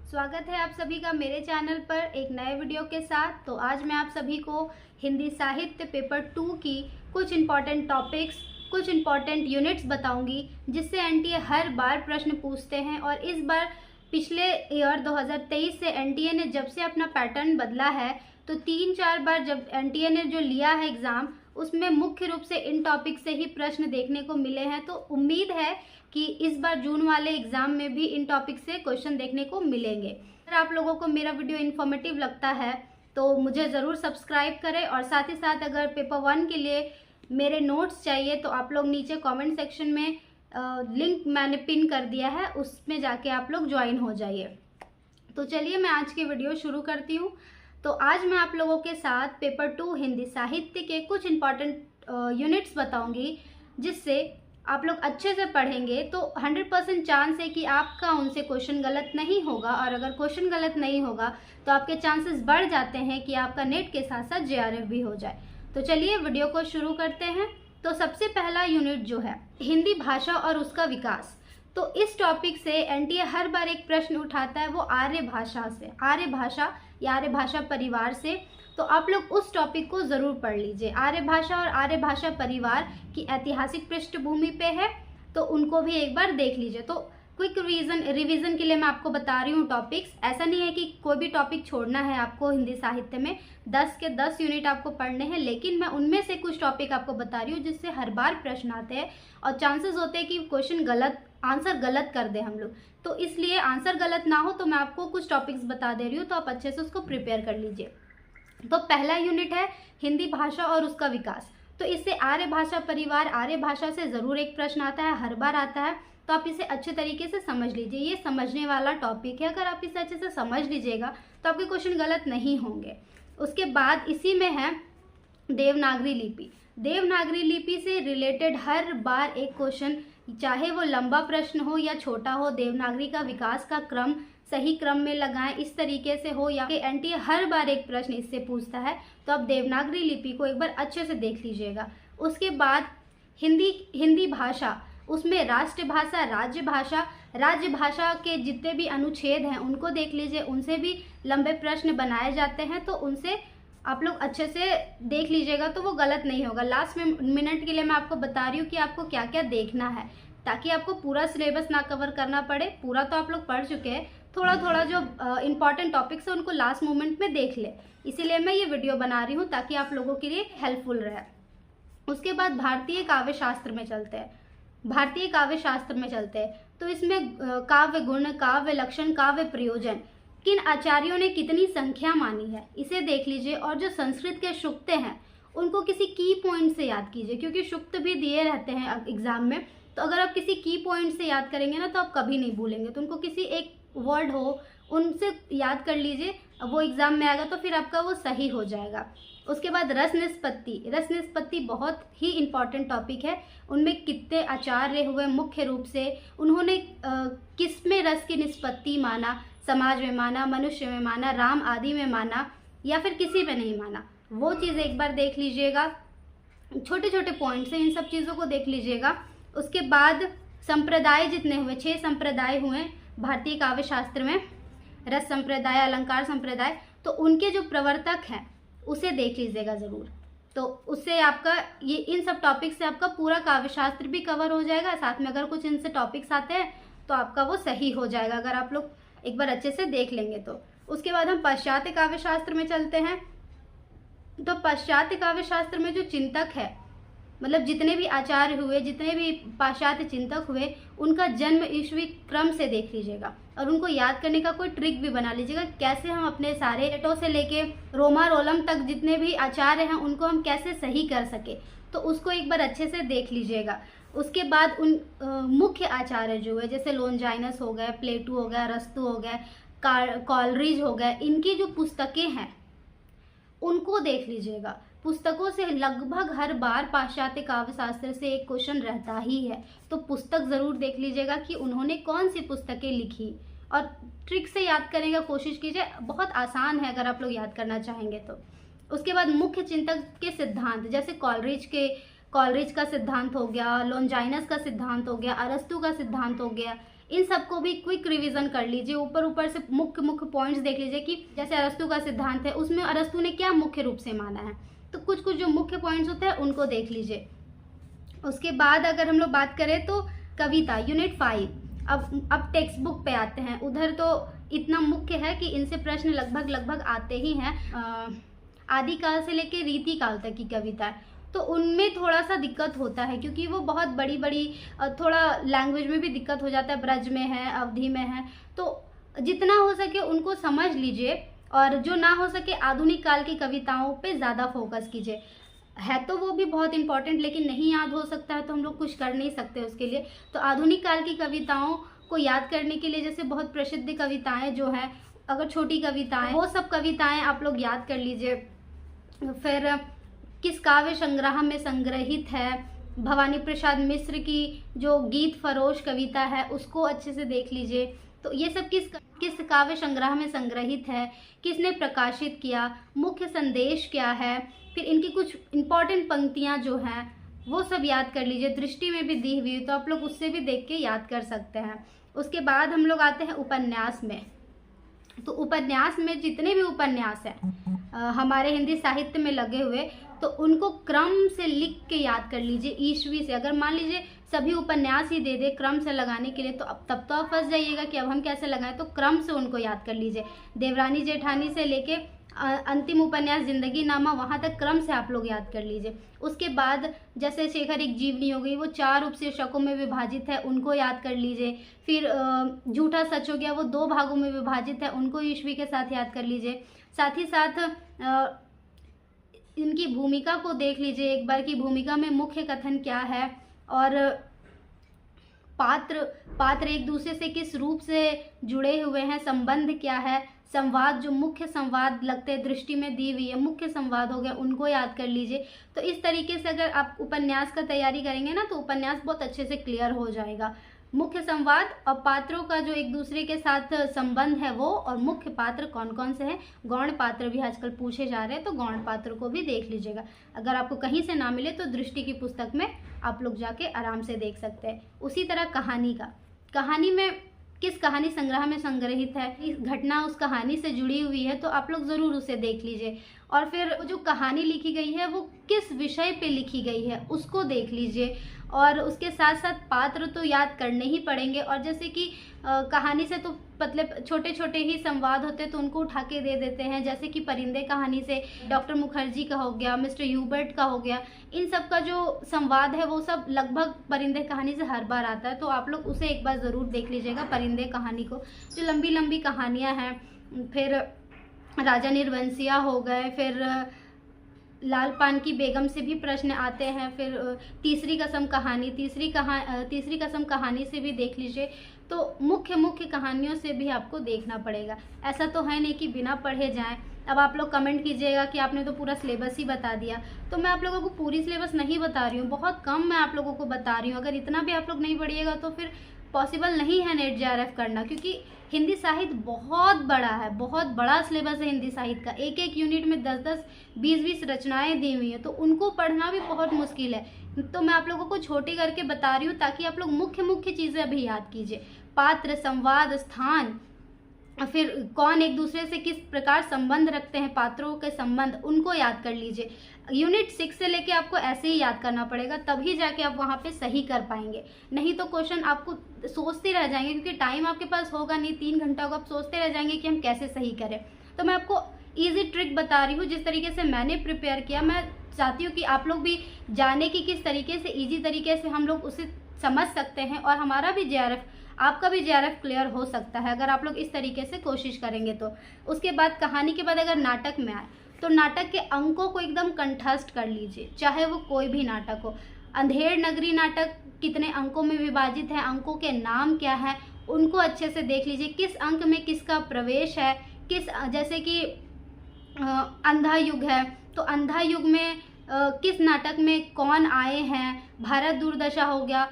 स्वागत है आप सभी का मेरे चैनल पर एक नए वीडियो के साथ। तो आज मैं आप सभी को हिंदी साहित्य पेपर 2 की कुछ इम्पॉर्टेंट टॉपिक्स, कुछ इम्पॉर्टेंट यूनिट्स बताऊंगी जिससे एनटीए हर बार प्रश्न पूछते हैं। और इस बार पिछले ईयर 2023 से एनटीए ने जब से अपना पैटर्न बदला है तो 3-4 बार जब एनटीए ने जो लिया है एग्ज़ाम, उसमें मुख्य रूप से इन टॉपिक से ही प्रश्न देखने को मिले हैं। तो उम्मीद है कि इस बार जून वाले एग्ज़ाम में भी इन टॉपिक से क्वेश्चन देखने को मिलेंगे। अगर आप लोगों को मेरा वीडियो इन्फॉर्मेटिव लगता है तो मुझे ज़रूर सब्सक्राइब करें, और साथ ही साथ अगर पेपर 1 के लिए मेरे नोट्स चाहिए तो आप लोग नीचे कमेंट सेक्शन में लिंक मैंने पिन कर दिया है, उसमें जाके आप लोग ज्वाइन हो जाइए। तो चलिए मैं आज की वीडियो शुरू करती हूँ। तो आज मैं आप लोगों के साथ पेपर 2 हिंदी साहित्य के कुछ इम्पॉर्टेंट यूनिट्स बताऊंगी जिससे आप लोग अच्छे से पढ़ेंगे तो 100% चांस है कि आपका उनसे क्वेश्चन गलत नहीं होगा, और अगर क्वेश्चन गलत नहीं होगा तो आपके चांसेस बढ़ जाते हैं कि आपका नेट के साथ साथ जेआरएफ भी हो जाए। तो चलिए वीडियो को शुरू करते हैं। तो सबसे पहला यूनिट जो है हिंदी भाषा और उसका विकास, तो इस टॉपिक से एनटीए हर बार एक प्रश्न उठाता है, वो आर्य भाषा से, आर्य भाषा या आर्य भाषा परिवार से। तो आप लोग उस टॉपिक को ज़रूर पढ़ लीजिए। आर्य भाषा और आर्य भाषा परिवार की ऐतिहासिक पृष्ठभूमि पे है, तो उनको भी एक बार देख लीजिए। तो क्विक रिवीजन के लिए मैं आपको बता रही हूँ टॉपिक्स। ऐसा नहीं है कि कोई भी टॉपिक छोड़ना है आपको। हिंदी साहित्य में 10 के 10 यूनिट आपको पढ़ने हैं, लेकिन मैं उनमें से कुछ टॉपिक आपको बता रही हूँ जिससे हर बार प्रश्न आते हैं और चांसेस होते हैं कि क्वेश्चन गलत, आंसर गलत कर दे हम लोग। तो इसलिए आंसर गलत ना हो तो मैं आपको कुछ टॉपिक्स बता दे रही हूँ, तो आप अच्छे से उसको प्रिपेयर कर लीजिए। तो पहला यूनिट है हिंदी भाषा और उसका विकास। तो इससे आर्य भाषा परिवार, आर्य भाषा से ज़रूर एक प्रश्न आता है, हर बार आता है, तो आप इसे अच्छे तरीके से समझ लीजिए। ये समझने वाला टॉपिक है, अगर आप इसे अच्छे से समझ लीजिएगा तो आपके क्वेश्चन गलत नहीं होंगे। उसके बाद इसी में है देवनागरी लिपि। देवनागरी लिपि से रिलेटेड हर बार एक क्वेश्चन, चाहे वो लंबा प्रश्न हो या छोटा हो, देवनागरी का विकास का क्रम सही क्रम में लगाएं, इस तरीके से हो, या कि एनटीए हर बार एक प्रश्न इससे पूछता है, तो आप देवनागरी लिपि को एक बार अच्छे से देख लीजिएगा। उसके बाद हिंदी भाषा, उसमें राष्ट्रभाषा, राज्य भाषा के जितने भी अनुच्छेद हैं उनको देख लीजिए, उनसे भी लंबे प्रश्न बनाए जाते हैं, तो उनसे आप लोग अच्छे से देख लीजिएगा तो वो गलत नहीं होगा। लास्ट में मिनट के लिए मैं आपको बता रही हूँ कि आपको क्या क्या देखना है, ताकि आपको पूरा सिलेबस ना कवर करना पड़े। पूरा तो आप लोग पढ़ चुके हैं, थोड़ा थोड़ा जो इंपॉर्टेंट टॉपिक्स है उनको लास्ट मोमेंट में देख ले, इसीलिए मैं ये वीडियो बना रही हूँ ताकि आप लोगों के लिए हेल्पफुल रहे। उसके बाद भारतीय काव्य शास्त्र में चलते हैं। भारतीय काव्य शास्त्र में चलते हैं तो इसमें काव्य गुण, काव्य लक्षण, काव्य प्रयोजन, किन आचार्यों ने कितनी संख्या मानी है, इसे देख लीजिए। और जो संस्कृत के सूक्त हैं उनको किसी की पॉइंट से याद कीजिए, क्योंकि सूक्त भी दिए रहते हैं एग्जाम में, तो अगर आप किसी की पॉइंट से याद करेंगे ना तो आप कभी नहीं भूलेंगे। तो उनको किसी एक वर्ड हो उनसे याद कर लीजिए, वो एग्जाम में आएगा तो फिर आपका वो सही हो जाएगा। उसके बाद रस निष्पत्ति बहुत ही इम्पॉर्टेंट टॉपिक है। उनमें कितने आचार्य हुए, मुख्य रूप से उन्होंने किस में रस की निष्पत्ति माना, समाज में माना, मनुष्य में माना, राम आदि में माना, या फिर किसी में नहीं माना, वो चीज़ एक बार देख लीजिएगा। छोटे छोटे पॉइंट्स हैं, इन सब चीज़ों को देख लीजिएगा। उसके बाद संप्रदाय जितने हुए, 6 संप्रदाय हुए भारतीय काव्य शास्त्र में, रस संप्रदाय, अलंकार संप्रदाय, तो उनके जो प्रवर्तक हैं उसे देख लीजिएगा ज़रूर। तो उससे आपका ये इन सब टॉपिक से आपका पूरा काव्य शास्त्र भी कवर हो जाएगा। साथ में अगर कुछ इनसे टॉपिक्स आते हैं तो आपका वो सही हो जाएगा, अगर आप लोग एक बार अच्छे से देख लेंगे तो। उसके बाद हम पाश्चात्य काव्य शास्त्र में चलते हैं। तो पाश्चात्य काव्य शास्त्र में जो चिंतक है, मतलब जितने भी आचार्य हुए, जितने भी पाश्चात्य चिंतक हुए, उनका जन्म ईस्वी क्रम से देख लीजिएगा, और उनको याद करने का कोई ट्रिक भी बना लीजिएगा, कैसे हम अपने सारे डेटों से लेके रोमा रोलम तक जितने भी आचार्य हैं उनको हम कैसे सही कर सके, तो उसको एक बार अच्छे से देख लीजिएगा। उसके बाद उन मुख्य आचार्य जो है, जैसे लोनजाइनस हो गए, प्लेटू हो गया, अरस्तु हो गए, कॉलरिज हो गए, इनकी जो पुस्तकें हैं उनको देख लीजिएगा। पुस्तकों से लगभग हर बार पाश्चात्य काव्य शास्त्र से एक क्वेश्चन रहता ही है, तो पुस्तक ज़रूर देख लीजिएगा कि उन्होंने कौन सी पुस्तकें लिखी, और ट्रिक से याद करने का कोशिश कीजिए, बहुत आसान है अगर आप लोग याद करना चाहेंगे तो। उसके बाद मुख्य चिंतक के सिद्धांत, जैसे कॉलरिज का सिद्धांत हो गया, लोनजाइनस का सिद्धांत हो गया, अरस्तु का सिद्धांत हो गया, इन सबको भी क्विक रिवीजन कर लीजिए, ऊपर ऊपर से मुख्य मुख्य पॉइंट्स देख लीजिए कि जैसे अरस्तु का सिद्धांत है, उसमें अरस्तु ने क्या मुख्य रूप से माना है, तो कुछ कुछ जो मुख्य पॉइंट्स होते हैं उनको देख लीजिए। उसके बाद अगर हम लोग बात करें तो कविता यूनिट 5, अब टेक्स्ट बुक पे आते हैं। उधर तो इतना मुख्य है कि इनसे प्रश्न लगभग आते ही हैं। आदिकाल से लेके रीति काल तक की कविता है, तो उनमें थोड़ा सा दिक्कत होता है क्योंकि वो बहुत बड़ी बड़ी, थोड़ा लैंग्वेज में भी दिक्कत हो जाता है, ब्रज में है, अवधि में है, तो जितना हो सके उनको समझ लीजिए और जो ना हो सके आधुनिक काल की कविताओं पे ज़्यादा फोकस कीजिए। है तो वो भी बहुत इंपॉर्टेंट, लेकिन नहीं याद हो सकता है तो हम लोग कुछ कर नहीं सकते उसके लिए। तो आधुनिक काल की कविताओं को याद करने के लिए जैसे बहुत प्रसिद्ध कविताएं जो हैं, अगर छोटी कविताएं, वो सब कविताएं आप लोग याद कर लीजिए। फिर किस काव्य संग्रह में संग्रहित है, भवानी प्रसाद मिश्र की जो गीत फरोश कविता है उसको अच्छे से देख लीजिए। तो ये सब किस काव्य संग्रह में संग्रहित है, किसने प्रकाशित किया, मुख्य संदेश क्या है, फिर इनकी कुछ इंपॉर्टेंट पंक्तियां जो हैं वो सब याद कर लीजिए। दृष्टि में भी दी हुई तो आप लोग उससे भी देख के याद कर सकते हैं। उसके बाद हम लोग आते हैं उपन्यास में। तो उपन्यास में जितने भी उपन्यास हैं हमारे हिंदी साहित्य में लगे हुए, तो उनको क्रम से लिख के याद कर लीजिए ईस्वी से। अगर मान लीजिए सभी उपन्यास ही दे दे क्रम से लगाने के लिए, तो अब तब तो आप फंस जाइएगा कि अब हम कैसे लगाएं, तो क्रम से उनको याद कर लीजिए। देवरानी जेठानी से लेके अंतिम उपन्यास जिंदगी नामा, वहाँ तक क्रम से आप लोग याद कर लीजिए। उसके बाद जैसे शेखर एक जीवनी हो गई, वो 4 उपशीर्षकों में विभाजित है, उनको याद कर लीजिए। फिर झूठा सच हो गया, वो 2 भागों में विभाजित है, उनको ईस्वी के साथ याद कर लीजिए। साथ ही साथ इनकी भूमिका को देख लीजिए एक बार की भूमिका में मुख्य कथन क्या है और पात्र एक दूसरे से किस रूप से जुड़े हुए हैं, संबंध क्या है, संवाद जो मुख्य संवाद लगते हैं दृष्टि में दी हुई है, मुख्य संवाद हो गया, उनको याद कर लीजिए। तो इस तरीके से अगर आप उपन्यास का तैयारी करेंगे ना तो उपन्यास बहुत अच्छे से क्लियर हो जाएगा। मुख्य संवाद और पात्रों का जो एक दूसरे के साथ संबंध है वो, और मुख्य पात्र कौन कौन से हैं, गौण पात्र भी आजकल पूछे जा रहे हैं, तो गौण पात्र को भी देख लीजिएगा। अगर आपको कहीं से ना मिले तो दृष्टि की पुस्तक में आप लोग जाके आराम से देख सकते हैं। उसी तरह कहानी में किस कहानी संग्रह में संग्रहित है, इस घटना उस कहानी से जुड़ी हुई है, तो आप लोग ज़रूर उसे देख लीजिए। और फिर जो कहानी लिखी गई है वो किस विषय पे लिखी गई है उसको देख लीजिए। और उसके साथ साथ पात्र तो याद करने ही पड़ेंगे, और जैसे कि कहानी से तो मतलब छोटे छोटे ही संवाद होते हैं तो उनको उठा के दे देते हैं, जैसे कि परिंदे कहानी से डॉक्टर मुखर्जी का हो गया, मिस्टर ह्यूबर्ट का हो गया, इन सब का जो संवाद है वो सब लगभग परिंदे कहानी से हर बार आता है, तो आप लोग उसे एक बार ज़रूर देख लीजिएगा परिंदे कहानी को। जो लंबी लंबी कहानियाँ हैं, फिर राजा निर्वंशिया हो गए, फिर लाल पान की बेगम से भी प्रश्न आते हैं, फिर तीसरी कसम कहानी से भी देख लीजिए। तो मुख्य कहानियों से भी आपको देखना पड़ेगा, ऐसा तो है नहीं कि बिना पढ़े जाएं। अब आप लोग कमेंट कीजिएगा कि आपने तो पूरा सिलेबस ही बता दिया, तो मैं आप लोगों को पूरी सिलेबस नहीं बता रही हूँ, बहुत कम मैं आप लोगों को बता रही हूँ। अगर इतना भी आप लोग नहीं पढ़िएगा तो फिर पॉसिबल नहीं है नेट जेआरएफ करना, क्योंकि हिंदी साहित्य बहुत बड़ा है, बहुत बड़ा सिलेबस है हिंदी साहित्य का। एक एक यूनिट में 10-10, 20-20 रचनाएं दी हुई हैं, तो उनको पढ़ना भी बहुत मुश्किल है। तो मैं आप लोगों को छोटी करके बता रही हूँ ताकि आप लोग मुख्य चीज़ें अभी याद कीजिए। पात्र, संवाद, स्थान, फिर कौन एक दूसरे से किस प्रकार संबंध रखते हैं, पात्रों के संबंध, उनको याद कर लीजिए। यूनिट 6 से लेके आपको ऐसे ही याद करना पड़ेगा, तभी जाके आप वहाँ पे सही कर पाएंगे। नहीं तो क्वेश्चन आपको सोचते रह जाएंगे, क्योंकि टाइम आपके पास होगा नहीं, 3 घंटा होगा, आप सोचते रह जाएंगे कि हम कैसे सही करें। तो मैं आपको ईजी ट्रिक बता रही हूँ, जिस तरीके से मैंने प्रिपेयर किया। मैं चाहती हूँ कि आप लोग भी जाने कि किस तरीके से ईजी तरीके से हम लोग उसे समझ सकते हैं, और हमारा भी जेआरएफ, आपका भी जेआरएफ क्लियर हो सकता है अगर आप लोग इस तरीके से कोशिश करेंगे तो। उसके बाद कहानी के बाद अगर नाटक में आए तो नाटक के अंकों को एकदम कंठस्थ कर लीजिए, चाहे वो कोई भी नाटक हो। अंधेर नगरी नाटक कितने अंकों में विभाजित है, अंकों के नाम क्या है, उनको अच्छे से देख लीजिए। किस अंक में किसका प्रवेश है, किस, जैसे कि अंधा युग है तो अंधा युग में किस नाटक में कौन आए हैं, भारत दुर्दशा हो गया,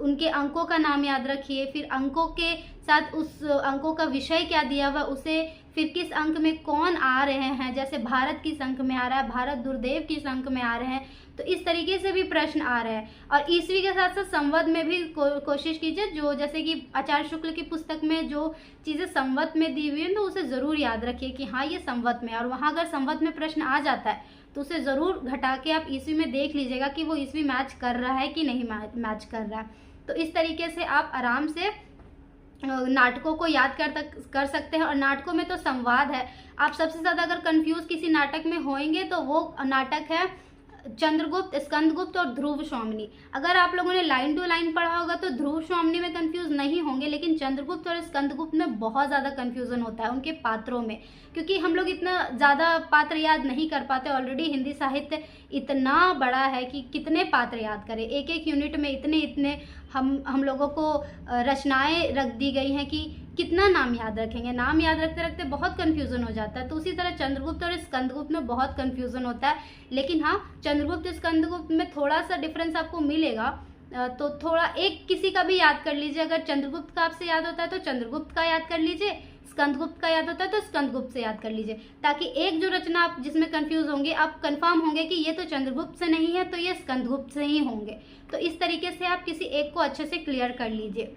उनके अंकों का नाम याद रखिए। फिर अंकों के साथ उस अंकों का विषय क्या दिया हुआ, उसे फिर किस अंक में कौन आ रहे हैं, जैसे भारत किस अंक में आ रहा है, भारत दुर्देव किस अंक में आ रहे हैं, तो इस तरीके से भी प्रश्न आ रहे हैं। और ईस्वी के साथ साथ संवत में भी कोशिश कीजिए, जो जैसे कि आचार्य शुक्ल की पुस्तक में जो चीज़ें संवत में दी हुई हैं तो उसे ज़रूर याद रखिए कि हाँ ये संवत में, और वहाँ अगर संवत में प्रश्न आ जाता है तो उसे ज़रूर घटा के आप ईस्वी में देख लीजिएगा कि वो ईस्वी मैच कर रहा है कि नहीं मैच कर रहा है। तो इस तरीके से आप आराम से नाटकों को याद कर सकते हैं। और नाटकों में तो संवाद है। आप सबसे ज़्यादा अगर कंफ्यूज किसी नाटक में होंगे तो वो नाटक है चंद्रगुप्त, स्कंदगुप्त और ध्रुव स्वामिनी। अगर आप लोगों ने लाइन टू लाइन पढ़ा होगा तो ध्रुव स्वामिनी में कंफ्यूज नहीं होंगे, लेकिन चंद्रगुप्त और स्कंदगुप्त में बहुत ज़्यादा कंफ्यूजन होता है उनके पात्रों में, क्योंकि हम लोग इतना ज़्यादा पात्र याद नहीं कर पाते। ऑलरेडी हिंदी साहित्य इतना बड़ा है कि कितने पात्र याद करें, एक एक यूनिट में इतने इतने हम लोगों को रचनाएं रख दी गई हैं कि कितना नाम याद रखेंगे। नाम याद रखते रखते बहुत कन्फ्यूज़न हो जाता है। तो उसी तरह चंद्रगुप्त और स्कंदगुप्त में बहुत कन्फ्यूज़न होता है, लेकिन हाँ चंद्रगुप्त स्कंदगुप्त में थोड़ा सा डिफरेंस आपको मिलेगा। तो थोड़ा एक किसी का भी याद कर लीजिए। अगर चंद्रगुप्त का आपसे याद होता है तो चंद्रगुप्त का याद कर लीजिए, स्कंदगुप्त का याद होता है तो स्कंदगुप्त से याद कर लीजिए, ताकि एक जो रचना आप जिसमें कंफ्यूज होंगे आप कंफर्म होंगे कि ये तो चंद्रगुप्त से नहीं है तो ये स्कंदगुप्त से ही होंगे। तो इस तरीके से आप किसी एक को अच्छे से क्लियर कर लीजिए।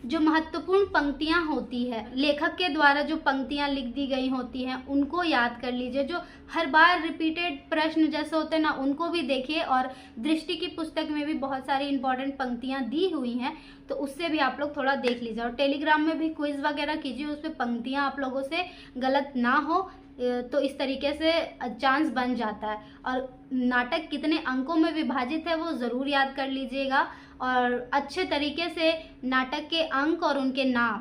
जो महत्वपूर्ण पंक्तियां होती है, लेखक के द्वारा जो पंक्तियां लिख दी गई होती हैं उनको याद कर लीजिए। जो हर बार रिपीटेड प्रश्न जैसे होते हैं ना, उनको भी देखिए। और दृष्टि की पुस्तक में भी बहुत सारी इंपॉर्टेंट पंक्तियां दी हुई हैं, तो उससे भी आप लोग थोड़ा देख लीजिए। और टेलीग्राम में भी क्विज वगैरह कीजिए, उस पर पंक्तियां आप लोगों से गलत ना हो, तो इस तरीके से चांस बन जाता है। और नाटक कितने अंकों में विभाजित है वो ज़रूर याद कर लीजिएगा। और अच्छे तरीके से नाटक के अंक और उनके नाम,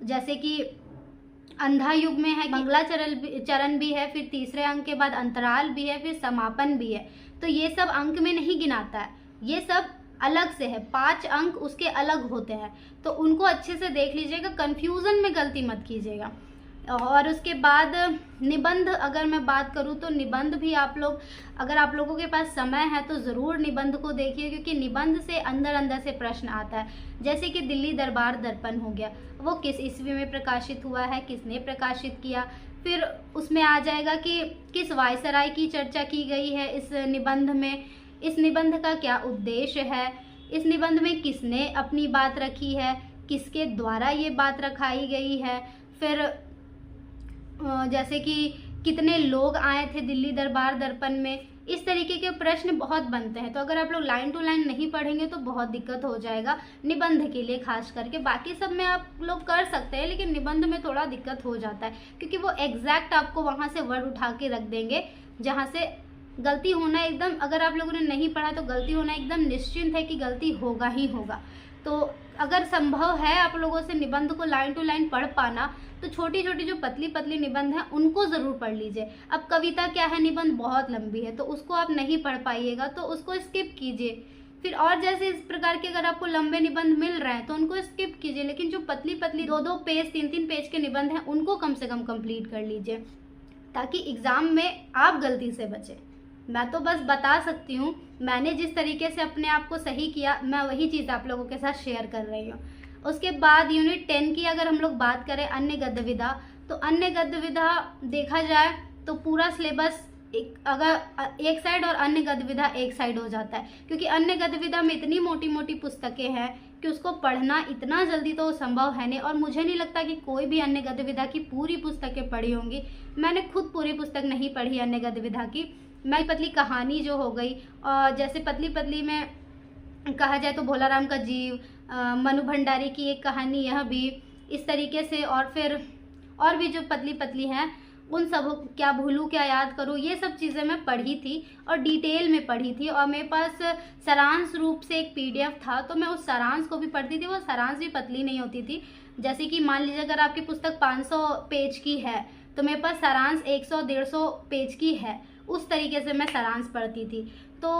जैसे कि अंधा युग में है, मंगला चरण भी है, फिर तीसरे अंक के बाद अंतराल भी है, फिर समापन भी है। तो ये सब अंक में नहीं गिनाता है, ये सब अलग से है। 5 अंक उसके अलग होते हैं, तो उनको अच्छे से देख लीजिएगा, कंफ्यूजन में गलती मत कीजिएगा। और उसके बाद निबंध, अगर मैं बात करूं तो निबंध भी आप लोग, अगर आप लोगों के पास समय है तो ज़रूर निबंध को देखिए, क्योंकि निबंध से अंदर अंदर से प्रश्न आता है। जैसे कि दिल्ली दरबार दर्पण हो गया, वो किस ईस्वी में प्रकाशित हुआ है, किसने प्रकाशित किया। फिर उसमें आ जाएगा कि किस वायसराय की चर्चा की गई है इस निबंध में, इस निबंध का क्या उद्देश्य है, इस निबंध में किसने अपनी बात रखी है, किसके द्वारा ये बात रखाई गई है। फिर जैसे कि कितने लोग आए थे दिल्ली दरबार दर्पण में। इस तरीके के प्रश्न बहुत बनते हैं। तो अगर आप लोग लाइन टू लाइन नहीं पढ़ेंगे तो बहुत दिक्कत हो जाएगा निबंध के लिए खास करके। बाकी सब में आप लोग कर सकते हैं, लेकिन निबंध में थोड़ा दिक्कत हो जाता है, क्योंकि वो एग्जैक्ट आपको वहाँ से वर्ड उठा के रख देंगे जहाँ से गलती होना एकदम, अगर आप लोगों ने नहीं पढ़ा तो गलती होना एकदम निश्चिंत है कि गलती होगा ही होगा। तो अगर संभव है आप लोगों से निबंध को लाइन टू लाइन पढ़ पाना, तो छोटी छोटी जो पतली पतली निबंध हैं उनको ज़रूर पढ़ लीजिए। अब कविता क्या है, निबंध बहुत लंबी है तो उसको आप नहीं पढ़ पाइएगा, तो उसको स्किप कीजिए। फिर और जैसे इस प्रकार के अगर आपको लंबे निबंध मिल रहे हैं तो उनको स्किप कीजिए, लेकिन जो पतली पतली 2-2 पेज 3-3 पेज के निबंध हैं उनको कम से कम कंप्लीट कर लीजिए, ताकि एग्ज़ाम में आप गलती से बचें। मैं तो बस बता सकती हूँ, मैंने जिस तरीके से अपने आप को सही किया मैं वही चीज़ आप लोगों के साथ शेयर कर रही हूँ। उसके बाद यूनिट 10 की अगर हम लोग बात करें अन्य गद्य विधा, तो अन्य गद्य विधा देखा जाए तो पूरा सिलेबस अगर एक साइड और अन्य गद्य विधा एक साइड हो जाता है, क्योंकि अन्य गद्य विधा में इतनी मोटी मोटी पुस्तकें हैं कि उसको पढ़ना इतना जल्दी तो संभव है नहीं। और मुझे नहीं लगता कि कोई भी अन्य गद्य विधा की पूरी पुस्तकें पढ़ी होंगी। मैंने खुद पूरी पुस्तक नहीं पढ़ी अन्य गद्य विधा की। मैं पतली कहानी जो हो गई, और जैसे पतली पतली में कहा जाए तो भोलाराम का जीव, मनु भंडारी की एक कहानी, यह भी इस तरीके से। और फिर और भी जो पतली पतली हैं उन सब, क्या भूलूं क्या याद करूं, ये सब चीज़ें मैं पढ़ी थी और डिटेल में पढ़ी थी। और मेरे पास सारांश रूप से एक PDF था, तो मैं उस सारांश को भी पढ़ती थी। वो सारांश भी पतली नहीं होती थी। जैसे कि मान लीजिए अगर आपकी पुस्तक 500 पेज की है तो मेरे पास सारांश 100-150 पेज की है, उस तरीके से मैं सारांश पढ़ती थी, तो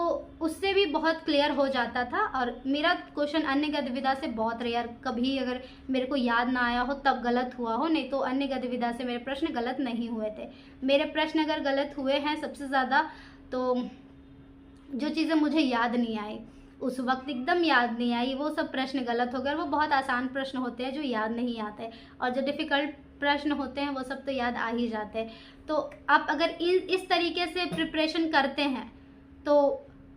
उससे भी बहुत क्लियर हो जाता था। और मेरा क्वेश्चन अन्य गद्य विधा से बहुत रेयर, कभी अगर मेरे को याद ना आया हो तब गलत हुआ हो, नहीं तो अन्य गद्य विधा से मेरे प्रश्न गलत नहीं हुए थे। मेरे प्रश्न अगर गलत हुए हैं सबसे ज़्यादा तो जो चीज़ें मुझे याद नहीं आई। उस वक्त एकदम याद नहीं आई, वो सब प्रश्न गलत हो गए। वो बहुत आसान प्रश्न होते हैं जो याद नहीं आते, और जो डिफ़िकल्ट प्रश्न होते हैं वो सब तो याद आ ही जाते हैं। तो आप अगर इस तरीके से प्रिपरेशन करते हैं तो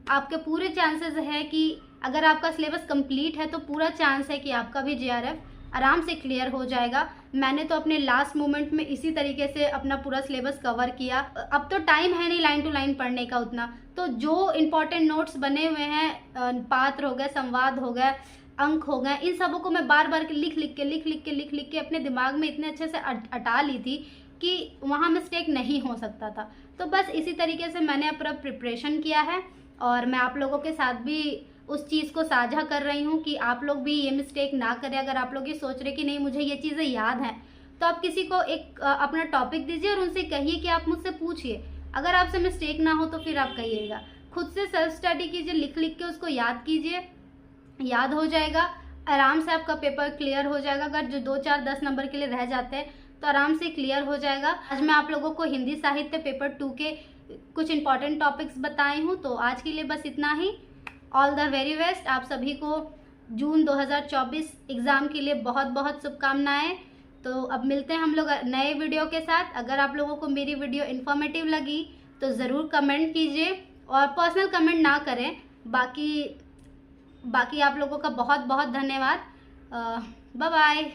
आपके पूरे चांसेस है कि अगर आपका सिलेबस कंप्लीट है तो पूरा चांस है कि आपका भी जेआरएफ आराम से क्लियर हो जाएगा। मैंने तो अपने लास्ट मोमेंट में इसी तरीके से अपना पूरा सिलेबस कवर किया। अब तो टाइम है नहीं लाइन टू लाइन पढ़ने का उतना, तो जो इम्पोर्टेंट नोट्स बने हुए हैं, पात्र हो गए, संवाद हो गए, अंक हो गए, इन सबों को मैं बार बार लिख लिख के अपने दिमाग में इतने अच्छे से अटा ली थी कि वहाँ मिस्टेक नहीं हो सकता था। तो बस इसी तरीके से मैंने अपना प्रिपरेशन किया है, और मैं आप लोगों के साथ भी उस चीज़ को साझा कर रही हूँ कि आप लोग भी ये मिस्टेक ना करें। अगर आप लोग ये सोच रहे कि नहीं मुझे ये चीज़ें याद हैं, तो आप किसी को एक अपना टॉपिक दीजिए और उनसे कहिए कि आप मुझसे पूछिए। अगर आपसे मिस्टेक ना हो तो फिर आप कहिएगा। खुद से सेल्फ स्टडी कीजिए, लिख के उसको याद कीजिए, याद हो जाएगा, आराम से आपका पेपर क्लियर हो जाएगा। अगर जो 2, 4, 10 नंबर के लिए रह जाते हैं तो आराम से क्लियर हो जाएगा। आज मैं आप लोगों को हिंदी साहित्य पेपर 2 के कुछ इंपॉर्टेंट टॉपिक्स बताई हूँ। तो आज के लिए बस इतना ही। All the very best. आप सभी को जून 2024 एग्ज़ाम के लिए बहुत बहुत शुभकामनाएं। तो अब मिलते हैं हम लोग नए वीडियो के साथ। अगर आप लोगों को मेरी वीडियो इन्फॉर्मेटिव लगी तो ज़रूर कमेंट कीजिए, और पर्सनल कमेंट ना करें। बाकी आप लोगों का बहुत बहुत धन्यवाद। Bye bye.